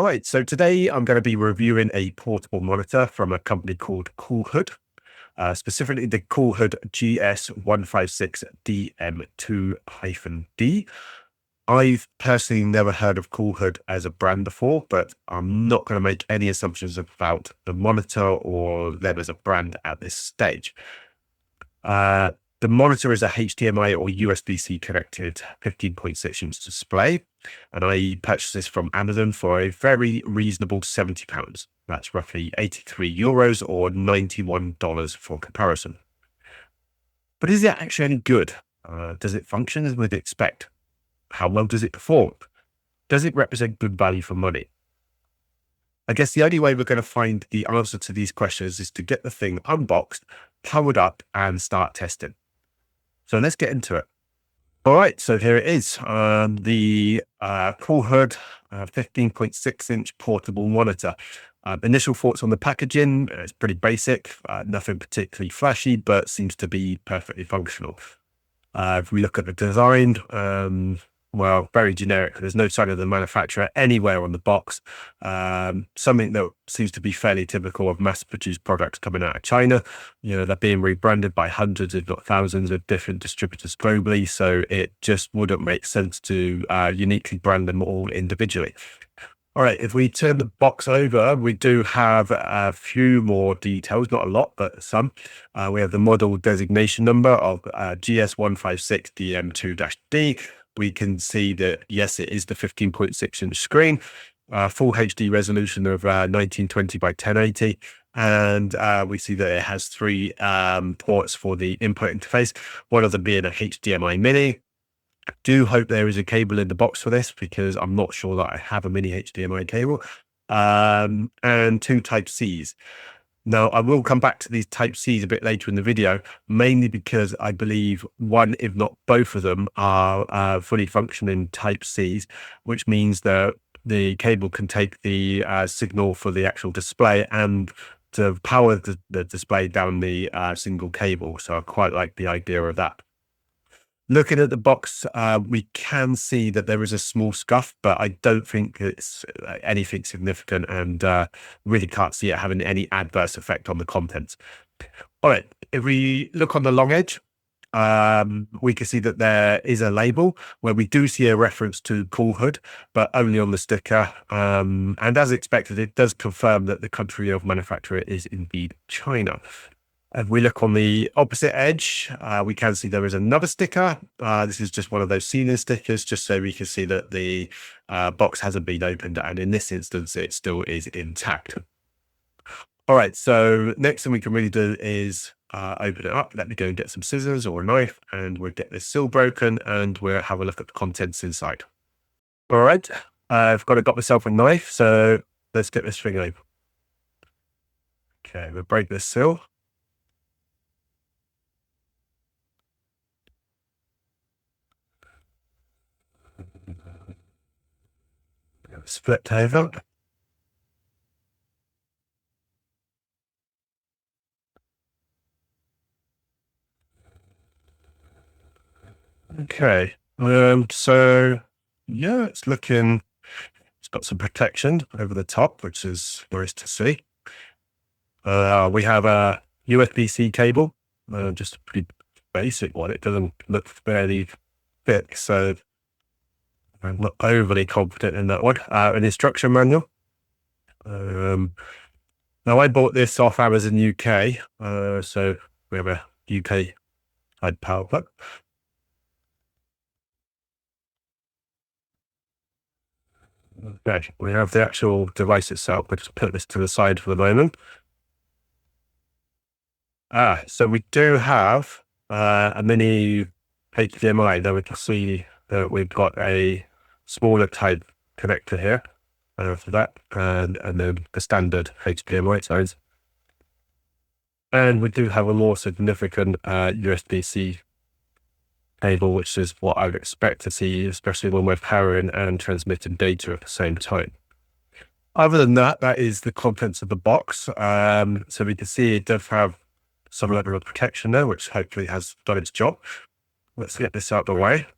All right, so today I'm going to be reviewing a portable monitor from a company called Coolhood, specifically the Coolhood GS156DM2-D. I've personally never heard of Coolhood as a brand before, but I'm not going to make any assumptions about the monitor or them as a brand at this stage. The monitor is a HDMI or USB-C connected 15.6-inch display, and I purchased this from Amazon for a very reasonable £70. That's roughly €83 or $91 for comparison. But is it actually any good? Does it function as we'd expect? How well does it perform? Does it represent good value for money? I guess the only way we're going to find the answer to these questions is to get the thing unboxed, powered up, and start testing. So let's get into it. All right, so here it is, the Coolhood 15.6-inch portable monitor. Initial thoughts on the packaging: it's pretty basic, nothing particularly flashy, but seems to be perfectly functional. If we look at the design, well, very generic. There's no sign of the manufacturer anywhere on the box. Something that seems to be fairly typical of mass-produced products coming out of China. You know, they're being rebranded by hundreds, if not thousands, of different distributors globally. So it just wouldn't make sense to uniquely brand them all individually. All right, if we turn the box over, we do have a few more details, not a lot, but some. We have the model designation number of GS156DM2-D. We can see that, yes, it is the 15.6-inch screen, full HD resolution of 1920 by 1080. And we see that it has three ports for the input interface, one of them being a HDMI mini. I do hope there is a cable in the box for this, because I'm not sure that I have a mini HDMI cable, and two Type-Cs. Now, I will come back to these Type-Cs a bit later in the video, mainly because I believe one, if not both of them, are fully functioning Type-Cs, which means that the cable can take the signal for the actual display and to power the display down the single cable. So I quite like the idea of that. Looking at the box, we can see that there is a small scuff, but I don't think it's anything significant, and really can't see it having any adverse effect on the contents. All right, if we look on the long edge, we can see that there is a label where we do see a reference to Coolhood, but only on the sticker. And as expected, it does confirm that the country of manufacturer is indeed China. If we look on the opposite edge, we can see there is another sticker. This is just one of those ceiling stickers, just so we can see that the box hasn't been opened, and in this instance, it still is intact. All right, so next thing we can really do is open it up. Let me go and get some scissors or a knife, and we'll get this seal broken, and we'll have a look at the contents inside. All right, I've got myself a knife, so let's get this thing open. Okay, we'll break this seal. Split over. Okay, so yeah, it's got some protection over the top, which is nice to see. We have a USB-C cable, just a pretty basic one. It doesn't look fairly thick, so I'm not overly confident in that one. An instruction manual. Now, I bought this off Amazon UK, so we have a UK side power plug. Okay, we have the actual device itself. We'll just put this to the side for the moment. So we do have a mini HDMI. Now we can see that we've got a smaller type connector here for that, and then the standard HDMI size. And we do have a more significant USB-C cable, which is what I would expect to see, especially when we're powering and transmitting data at the same time. Other than that, that is the contents of the box. So we can see it does have some level of protection there, which hopefully has done its job. Let's get this out of the way.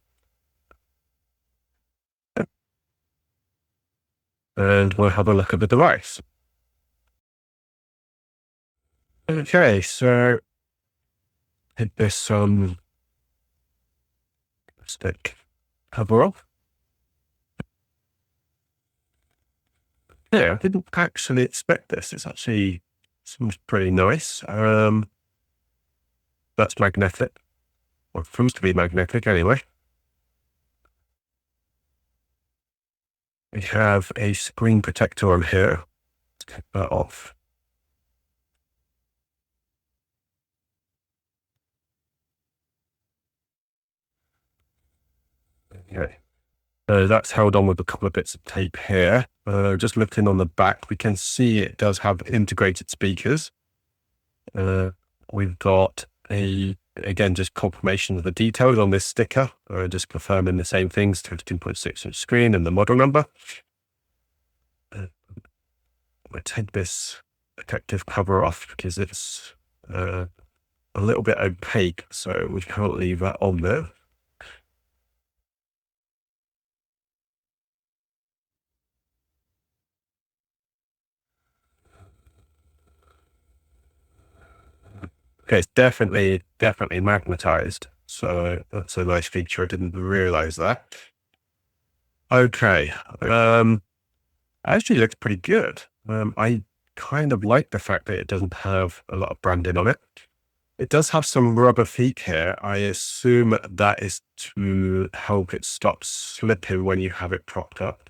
and we'll have a look at the device. Okay, so hit this stick cover off. Yeah, I didn't actually expect this. It's actually seems pretty nice. That's magnetic, or seems to be magnetic anyway. We have a screen protector on here. Let's take that off. Okay. So that's held on with a couple of bits of tape here. Just looking on the back, we can see it does have integrated speakers. We've got again, just confirmation of the details on this sticker, just confirming the same things, 15.6-inch screen and the model number. We'll take this protective cover off because it's a little bit opaque, so we can't leave that on there. Okay, it's definitely magnetized. So that's a nice feature. I didn't realize that. Okay. Actually looks pretty good. I kind of like the fact that it doesn't have a lot of branding on it. It does have some rubber feet here. I assume that is to help it stop slipping when you have it propped up.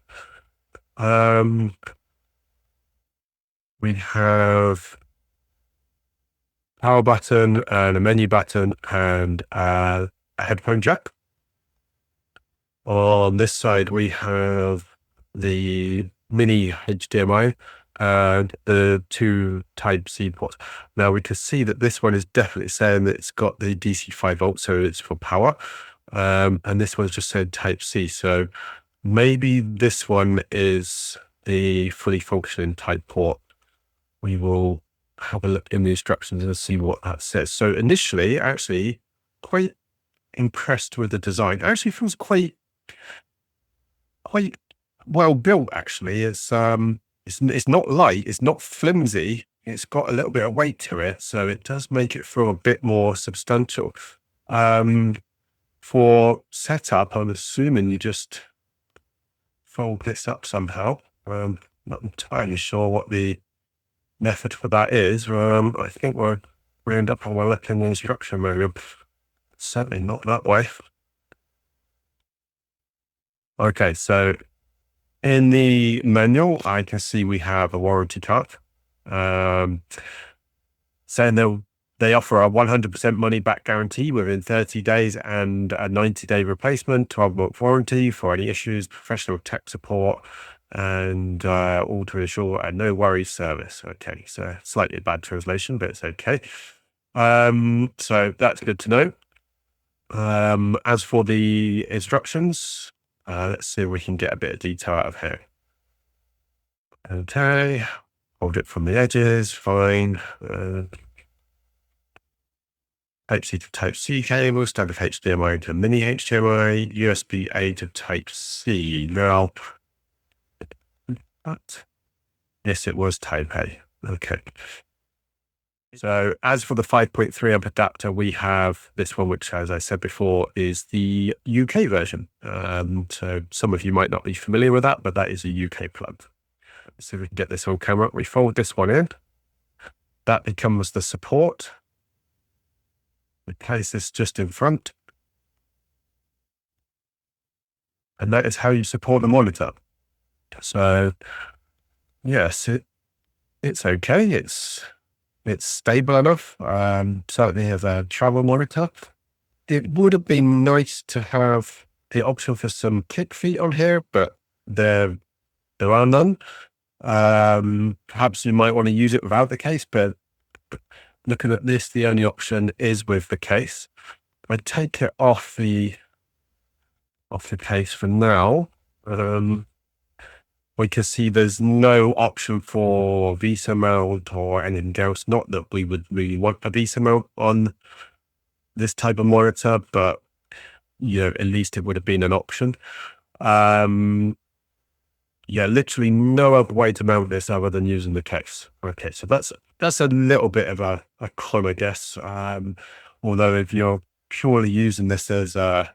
We have power button and a menu button and a headphone jack. On this side, we have the mini HDMI and the two Type-C ports. Now we can see that this one is definitely saying that it's got the DC 5 volt, so it's for power. And this one's just said Type-C. So maybe this one is the fully functioning type port. We will have a look in the instructions and see what that says. So initially, actually, quite impressed with the design. It actually feels quite well built. Actually, it's not light, it's not flimsy. It's got a little bit of weight to it, so it does make it feel a bit more substantial. For setup, I'm assuming you just fold this up somehow. Not entirely sure what the method for that is. I think we end up on looking the instruction manual. Certainly not that way. Okay, so in the manual, I can see we have a warranty card, saying they offer a 100% money back guarantee within 30 days and a 90-day replacement, 12-month warranty for any issues, professional tech support, and all to ensure a no worries service. Okay, so slightly bad translation, but it's okay. So that's good to know. As for the instructions, let's see if we can get a bit of detail out of here. Okay, hold it from the edges, fine. Type-C to Type-C cable, standard HDMI to mini HDMI, USB-A to Type-C. Now, what? Yes, it was Type-A. Okay. So as for the 5.3 amp adapter, we have this one, which, as I said before, is the UK version. So some of you might not be familiar with that, but that is a UK plug. So we can get this on camera. We fold this one in. That becomes the support. We place this just in front. And that is how you support the monitor. So yes, it's okay. It's stable enough. Certainly as a travel monitor. It would have been nice to have the option for some kick feet on here, but there are none. Perhaps you might want to use it without the case, but looking at this, the only option is with the case. I take it off the case for now. We can see there's no option for VESA mount or anything else. Not that we would really want a VESA mount on this type of monitor, but at least it would have been an option. Yeah, literally no other way to mount this other than using the case. Okay, so that's a little bit of a con, I guess. Although if you're purely using this as a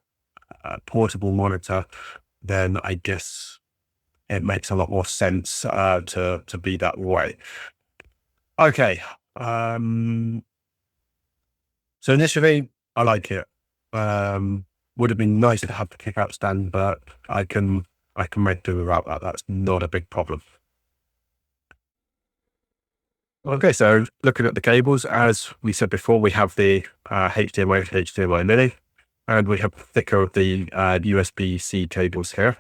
portable monitor, then I guess it makes a lot more sense to be that way. Okay. Um, so initially, I like it. Would have been nice to have the kick-out stand, but I can make do without that. That's not a big problem. Okay, so looking at the cables, as we said before, we have the HDMI to HDMI mini, and we have thicker of the USB-C cables here.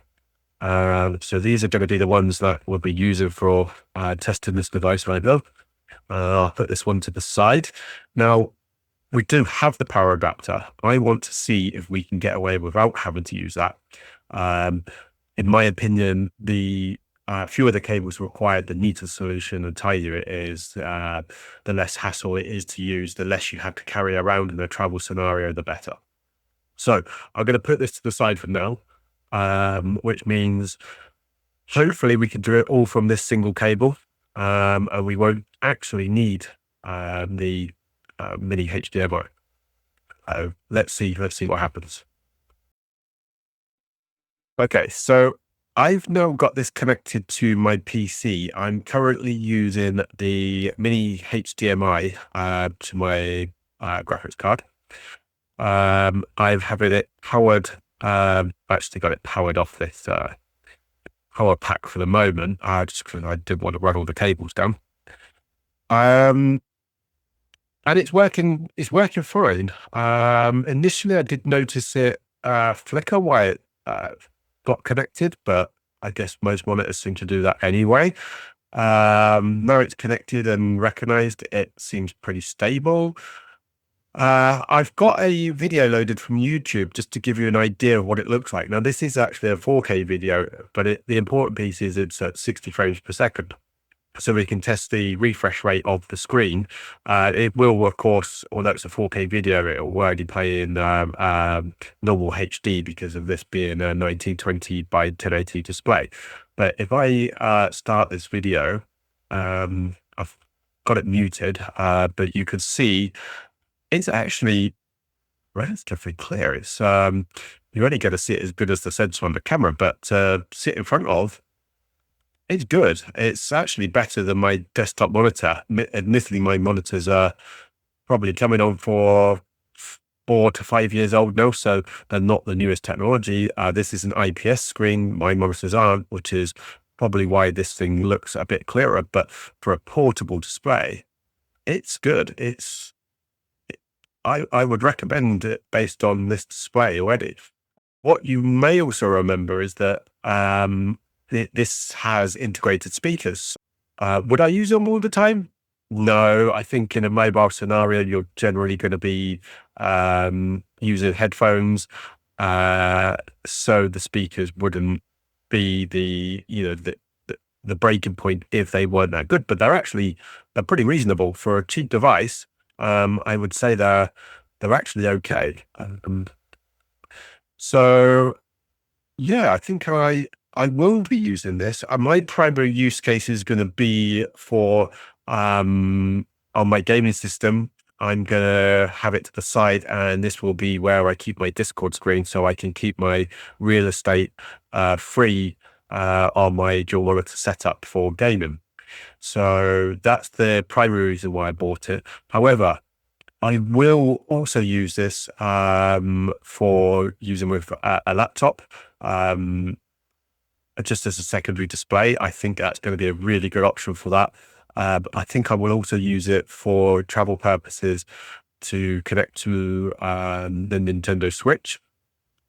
So these are going to be the ones that we'll be using for testing this device right now. I'll put this one to the side. Now, we do have the power adapter. I want to see if we can get away without having to use that. In my opinion, the fewer the cables required, the neater solution and tidier it is, the less hassle it is to use, the less you have to carry around in a travel scenario, the better. So I'm going to put this to the side for now, which means hopefully we can do it all from this single cable, and we won't actually need the mini HDMI. Let's see what happens. Okay, so I've now got this connected to my PC. I'm currently using the mini HDMI to my graphics card. I've having it powered. Actually got it powered off this power pack for the moment, just because I didn't want to run all the cables down. And it's working. It's working fine. Initially, I did notice it flicker while it got connected, but I guess most monitors seem to do that anyway. Now it's connected and recognized, it seems pretty stable. I've got a video loaded from YouTube just to give you an idea of what it looks like. Now, this is actually a 4K video, but the important piece is it's at 60 frames per second. So we can test the refresh rate of the screen. It will, of course, although it's a 4K video, it will only play in normal HD because of this being a 1920 by 1080 display. But if I start this video, I've got it muted, but you can see it's actually relatively clear. It's you're only going to see it as good as the sensor on the camera, but sit in front of, it's good. It's actually better than my desktop monitor. Admittedly, my monitors are probably coming on for 4 to 5 years old now, so they're not the newest technology. This is an IPS screen. My monitors aren't, which is probably why this thing looks a bit clearer. But for a portable display, it's good. I would recommend it based on this display already. What you may also remember is that this has integrated speakers. Would I use them all the time? No, I think in a mobile scenario, you're generally going to be using headphones. So the speakers wouldn't be the breaking point if they weren't that good, but they're pretty reasonable for a cheap device. I would say they're actually okay. So yeah, I think I will be using this. My primary use case is going to be for on my gaming system. I'm going to have it to the side, and this will be where I keep my Discord screen, so I can keep my real estate free on my dual monitor setup for gaming. So that's the primary reason why I bought it. However, I will also use this for using with a laptop, just as a secondary display. I think that's going to be a really good option for that. But I think I will also use it for travel purposes to connect to the Nintendo Switch.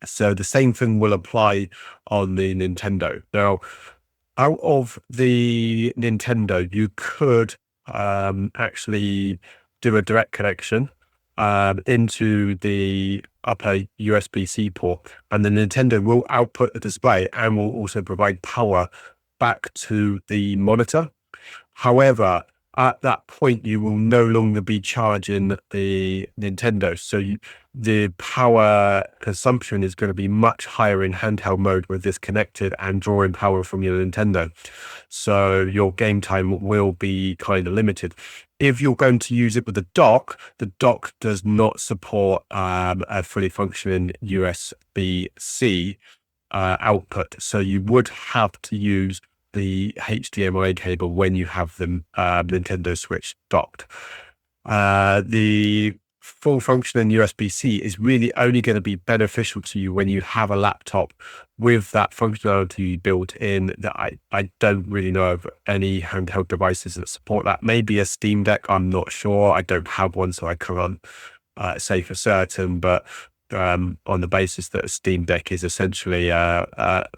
So the same thing will apply on the Nintendo. Now, out of the Nintendo, you could actually do a direct connection into the upper USB-C port, and the Nintendo will output the display and will also provide power back to the monitor. However, at that point, you will no longer be charging the Nintendo. So the power consumption is going to be much higher in handheld mode with this connected and drawing power from your Nintendo. So your game time will be kind of limited. If you're going to use it with the dock does not support a fully functioning USB-C output. So you would have to use the HDMI cable when you have the Nintendo Switch docked. The full functioning USB-C is really only going to be beneficial to you when you have a laptop with that functionality built in. That I don't really know of any handheld devices that support that. Maybe a Steam Deck, I'm not sure. I don't have one, so I can't say for certain, but on the basis that a Steam Deck is essentially a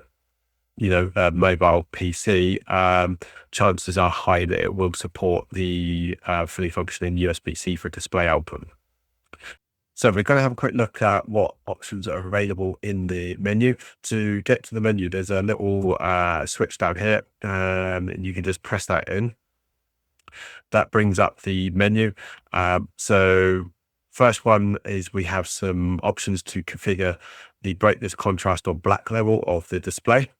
mobile PC, chances are high that it will support the fully functioning USB-C for display output. So we're going to have a quick look at what options are available in the menu. To get to the menu, there's a little switch down here, and you can just press that in. That brings up the menu. So first one is we have some options to configure the brightness, contrast, or black level of the display.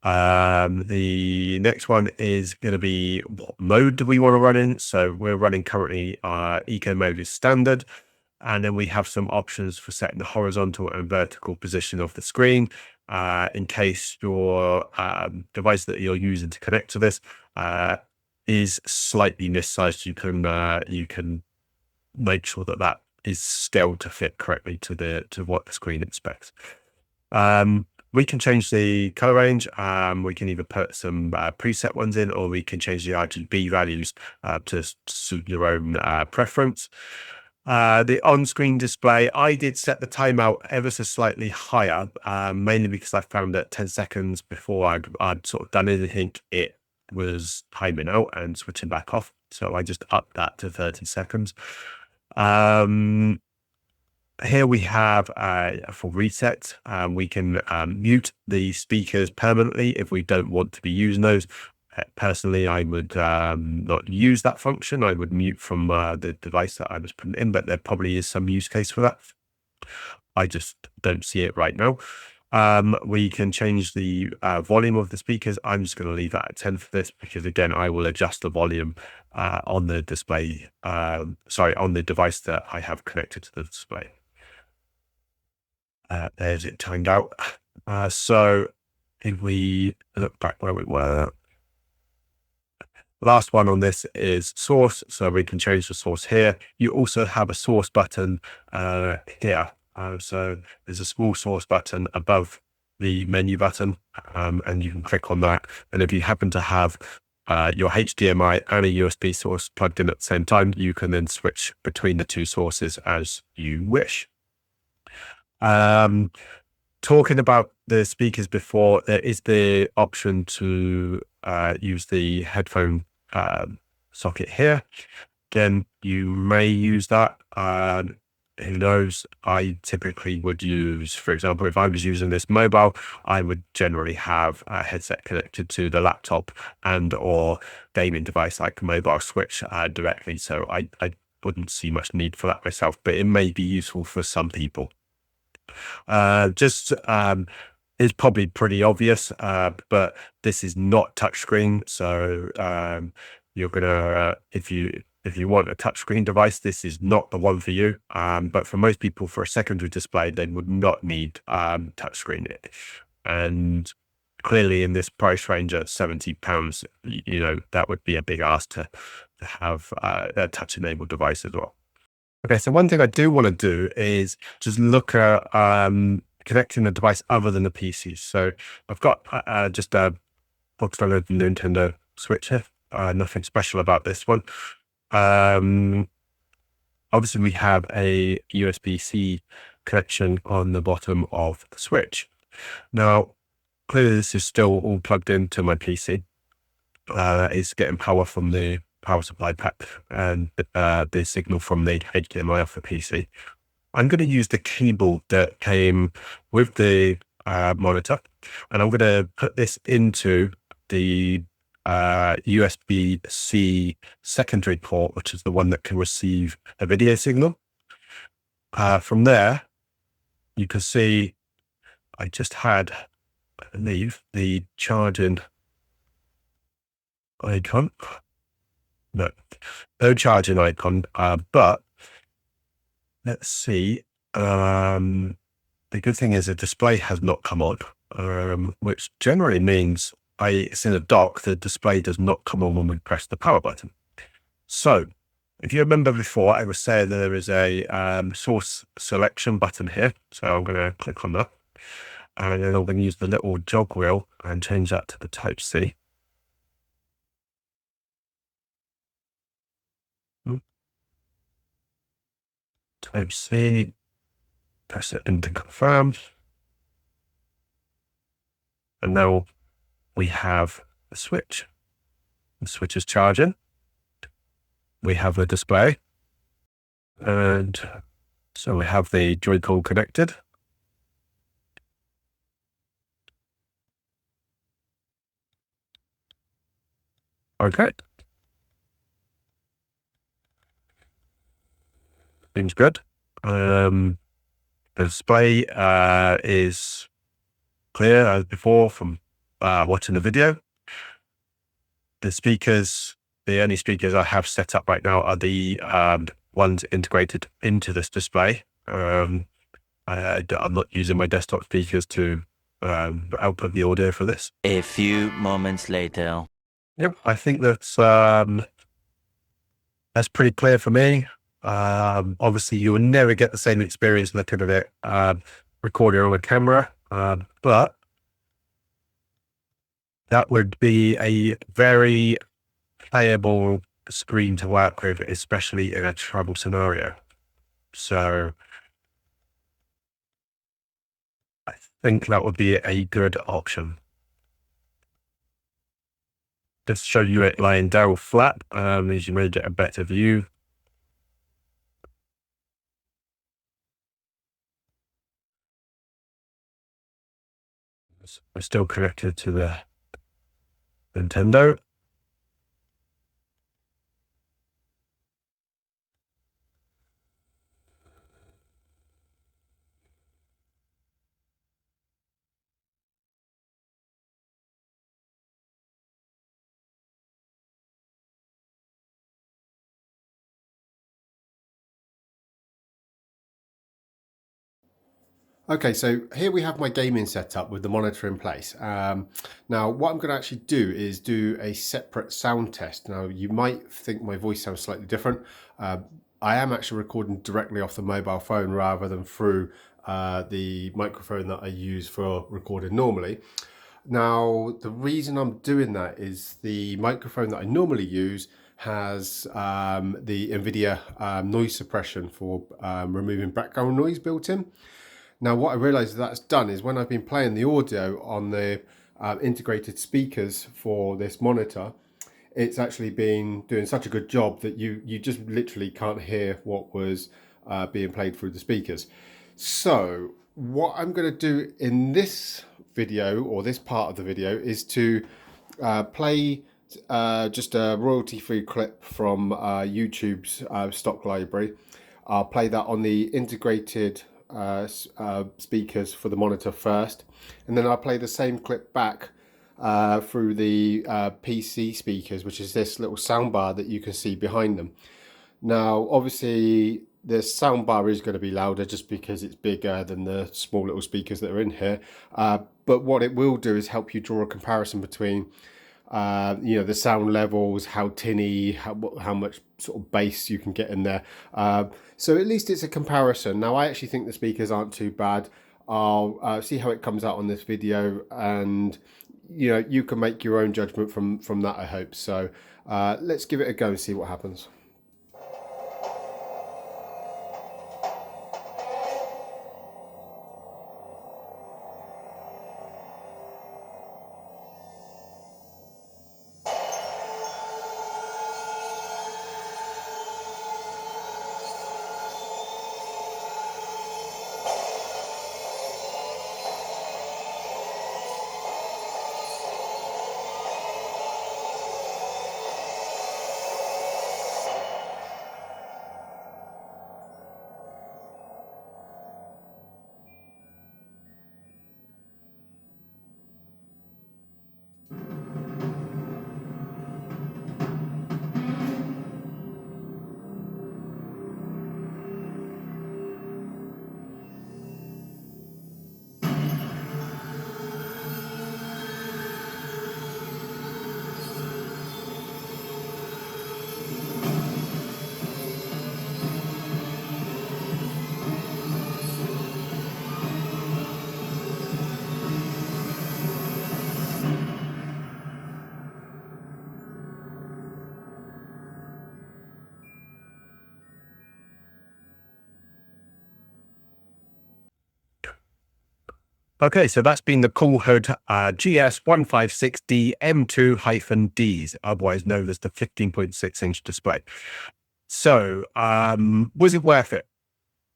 The next one is going to be what mode do we want to run in. So we're running currently eco mode is standard. And then we have some options for setting the horizontal and vertical position of the screen. In case your device that you're using to connect to this is slightly missized, you can make sure that that is scaled to fit correctly to what the screen expects. We can change the color range. We can either put some preset ones in, or we can change the RGB values to suit your own preference. The on-screen display, I did set the timeout ever so slightly higher, mainly because I found that 10 seconds before I'd sort of done anything, it was timing out and switching back off. So I just upped that to 30 seconds. Here we have for reset. We can mute the speakers permanently if we don't want to be using those. Personally, I would not use that function. I would mute from the device that I was putting in, but there probably is some use case for that. I just don't see it right now. We can change the volume of the speakers. I'm just going to leave that at 10 for this, because again, I will adjust the volume on the display, on the device that I have connected to the display. There's it timed out. So if we look back where we were, last one on this is source. So we can change the source here. You also have a source button here. So there's a small source button above the menu button, and you can click on that. And if you happen to have your HDMI and a USB source plugged in at the same time, you can then switch between the two sources as you wish. Talking about the speakers before, there is the option to use the headphone socket here. Again, you may use that. Who knows? I typically would use, for example, if I was using this mobile, I would generally have a headset connected to the laptop and or gaming device like a mobile switch directly. So I wouldn't see much need for that myself, but it may be useful for some people. It's probably pretty obvious, but this is not touchscreen. So you're gonna if you want a touchscreen device, this is not the one for you. But for most people, for a secondary display, they would not need touchscreen. And clearly, in this price range at £70, that would be a big ask to have a touch-enabled device as well. Okay, so one thing I do want to do is just look at connecting a device other than the PC. So I've got just a box standard Nintendo Switch here. Nothing special about this one. Obviously, we have a USB-C connection on the bottom of the Switch. Now, clearly this is still all plugged into my PC. It's getting power from the power supply pack and the signal from the HDMI off the PC. I'm going to use the cable that came with the monitor, and I'm going to put this into the USB-C secondary port, which is the one that can receive a video signal. From there, you can see I just had, I believe, the charging icon. No charging icon, but let's see. The good thing is the display has not come on, which generally means it's in a dock. The display does not come on when we press the power button. So if you remember before, I was saying there is a source selection button here. So I'm going to click on that. And then I'm going to use the little jog wheel and change that to the Type C. Type C, press it into confirm. And now we have a switch. The switch is charging. We have a display. And so we have the Joy-Con connected. Okay. Seems good. The display is clear as before from watching the video. The speakers, the only speakers I have set up right now are the ones integrated into this display. I'm not using my desktop speakers to output the audio for this. A few moments later. Yep, I think that's pretty clear for me. Obviously, you will never get the same experience looking at it recording on a camera, but that would be a very playable screen to work with, especially in a travel scenario. So I think that would be a good option. Just show you it lying down flat, as you may get a better view. We're still connected to the Nintendo. Okay, so here we have my gaming setup with the monitor in place. Now, what I'm going to actually do is do a separate sound test. Now, you might think my voice sounds slightly different. I am actually recording directly off the mobile phone rather than through the microphone that I use for recording normally. Now, the reason I'm doing that is the microphone that I normally use has the NVIDIA noise suppression for removing background noise built in. Now, what I realized that's done is when I've been playing the audio on the integrated speakers for this monitor, it's actually been doing such a good job that you just literally can't hear what was being played through the speakers. So what I'm going to do in this video, or this part of the video, is to play just a royalty-free clip from YouTube's stock library. I'll play that on the integrated speakers for the monitor first, and then I'll play the same clip back through the PC speakers, which is this little soundbar that you can see behind them. Now, obviously, the soundbar is going to be louder just because it's bigger than the small little speakers that are in here. But what it will do is help you draw a comparison between the sound levels, how tinny, how much sort of bass you can get in there. So at least it's a comparison. Now, I actually think the speakers aren't too bad. I'll see how it comes out on this video, and you can make your own judgment from that, I hope. So let's give it a go and see what happens. Okay, so that's been the Coolhood GS156DM2-D, otherwise known as the 15.6-inch display. So, was it worth it?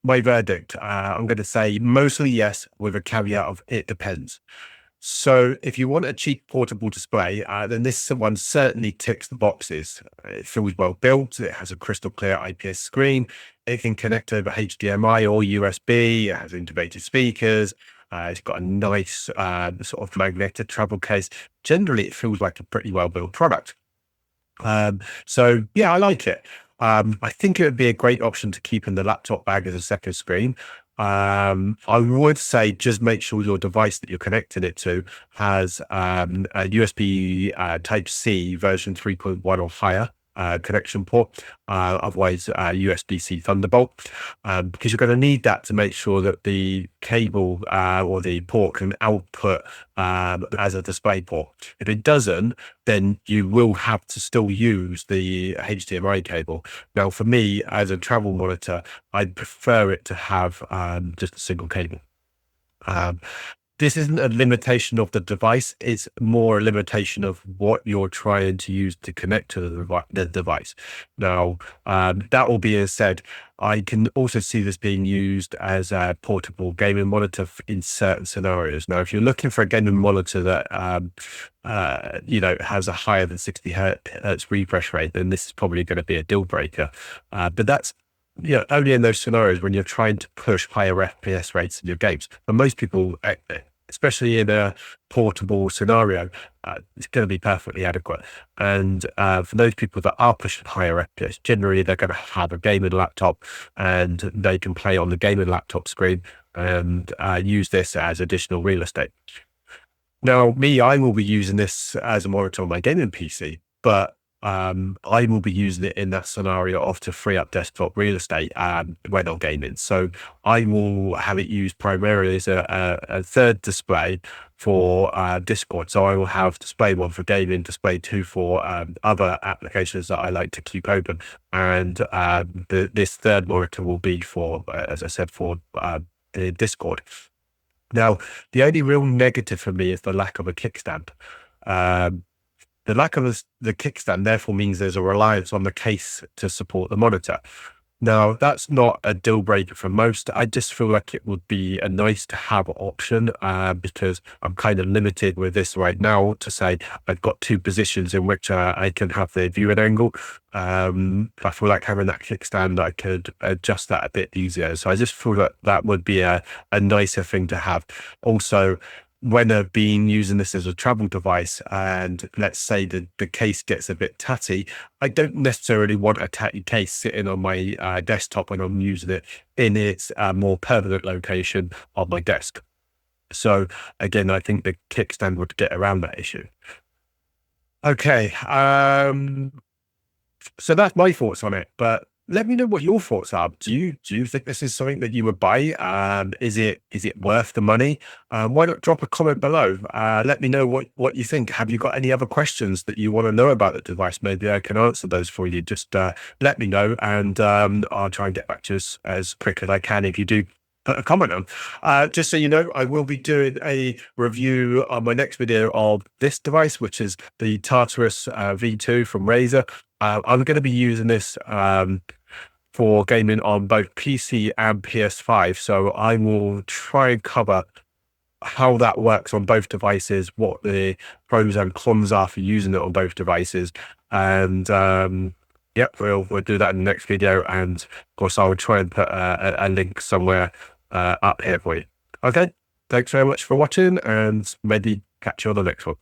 My verdict, I'm going to say mostly yes, with a caveat of it depends. So if you want a cheap portable display, then this one certainly ticks the boxes. It feels well built. It has a crystal clear IPS screen. It can connect over HDMI or USB. It has integrated speakers. It's got a nice sort of magnetic travel case. Generally, it feels like a pretty well built product. So yeah, I like it. I think it would be a great option to keep in the laptop bag as a second screen. I would say just make sure your device that you're connecting it to has a USB Type C version 3.1 or higher connection port, otherwise USB-C Thunderbolt, because you're going to need that to make sure that the cable or the port can output as a display port. If it doesn't, then you will have to still use the HDMI cable. Now, for me, as a travel monitor, I'd prefer it to have just a single cable. This isn't a limitation of the device, it's more a limitation of what you're trying to use to connect to the device. Now, that all being said, I can also see this being used as a portable gaming monitor in certain scenarios. Now, if you're looking for a gaming monitor that has a higher than 60 hertz refresh rate, then this is probably going to be a deal breaker. But that's only in those scenarios when you're trying to push higher FPS rates in your games. For most people, especially in a portable scenario, it's going to be perfectly adequate. And for those people that are pushing higher FPS, generally they're going to have a gaming laptop and they can play on the gaming laptop screen and use this as additional real estate. Now, I will be using this as a monitor on my gaming PC, but I will be using it in that scenario of to free up desktop real estate when I'm gaming. So I will have it used primarily as a third display for Discord. So I will have display one for gaming, display two for other applications that I like to keep open. And this third monitor will be for, as I said, for the Discord. Now, the only real negative for me is the lack of a kickstand. The lack of the kickstand therefore means there's a reliance on the case to support the monitor. Now, that's not a deal breaker for most. I just feel like it would be a nice to have option because I'm kind of limited with this right now to say I've got two positions in which I can have the viewing angle. I feel like having that kickstand, I could adjust that a bit easier. So I just feel that that would be a nicer thing to have. Also, when I've been using this as a travel device and let's say the case gets a bit tatty, I don't necessarily want a tatty case sitting on my desktop when I'm using it in its more permanent location on my desk. So again, I think the kickstand would get around that issue. Okay. So that's my thoughts on it, but let me know what your thoughts are. Do you think this is something that you would buy? Is it worth the money? Why not drop a comment below? Let me know what you think. Have you got any other questions that you want to know about the device? Maybe I can answer those for you. Just let me know, and I'll try and get back to you as quick as I can if you do put a comment on. Just so you know, I will be doing a review on my next video of this device, which is the Tartarus V2 from Razer. I'm going to be using this for gaming on both PC and PS5. So I will try and cover how that works on both devices, what the pros and cons are for using it on both devices. And yep, we'll do that in the next video. And of course, I will try and put a link somewhere up here for you. Okay, thanks very much for watching and maybe catch you on the next one.